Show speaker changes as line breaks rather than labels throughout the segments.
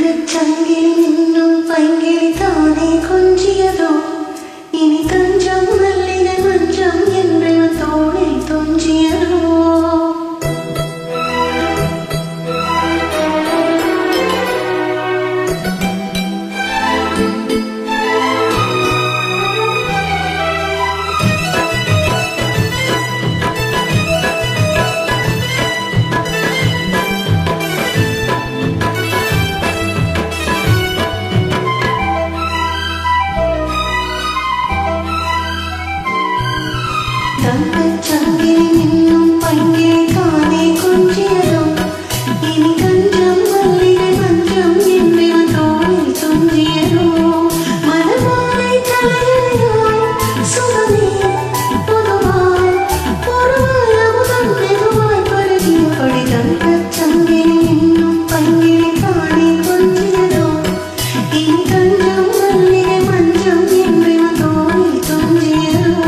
சங்கிலி இன்னும் பைங்கிலி தானே கொஞ்சியதோ இனி தஞ்சம் மல்லிகை மஞ்சம் என்று தோளை தொஞ்சியதோ சங்கிலி இன்னும் பைங்கிலி தானே கொஞ்சியதோ இனி தஞ்சம் மல்லிகை மஞ்சம் என்று தோளை தொஞ்சியதோ மனமாலை தலையணையாய் சுகமே பொதுவாய் பொறுவாய் அமுதம் மெதுவாய் பருகியபடி சங்கிலி இன்னும் பைங்கிலி தானே கொஞ்சியதோ இனி தஞ்சம் மல்லிகை மஞ்சம் என்று தோளை தொஞ்சியதோ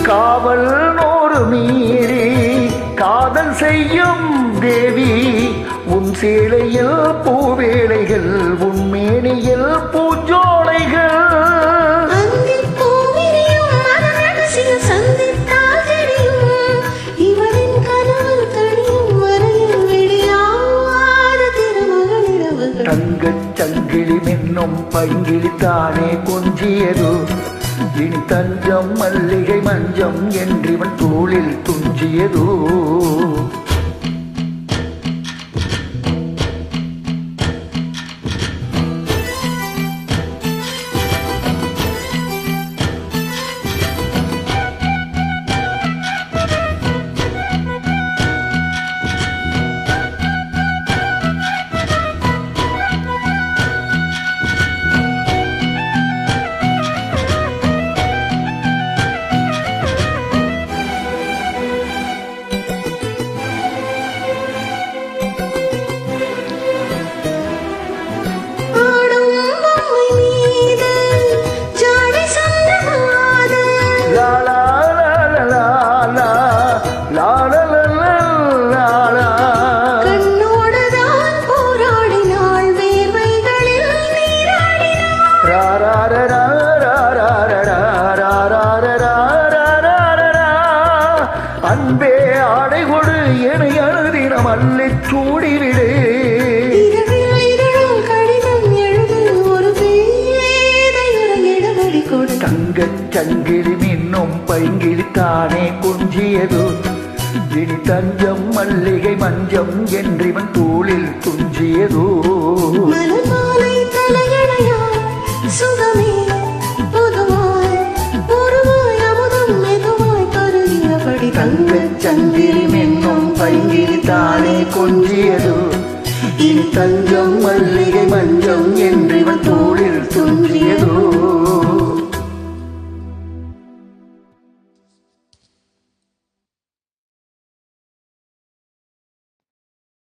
காவல் நூறு மீறி காதல் செய்யும் தேவி உன் சேலையில் பூவேளைகள் உன் மேனியில் பூஜோலைகள் தங்கச் சங்கிலி மின்னும் பைங்கிலி தானே கொஞ்சியது இனி தஞ்சம் மல்லிகை மஞ்சம் என்றிவன் தோளில் துஞ்சியதோ அன்பே ஆடை கொடு என அழுதினம் அல்லை சூடிவிடு தங்கச் சங்கிலி மின்னும் பைங்கிலி தானே கொஞ்சியதோ இனி தஞ்சம் மல்லிகை மஞ்சம் என்றிவன் தோளில் துஞ்சியதோ
சுகமே பொதுவாய் பொறுவாய் அமுதம் மெதுவாய் பருகியபடி
தங்கச் சங்கிலி மின்னும் பைங்கிலி தானே கொஞ்சியதோ இனி தஞ்சம் மல்லிகை மஞ்சம் என்று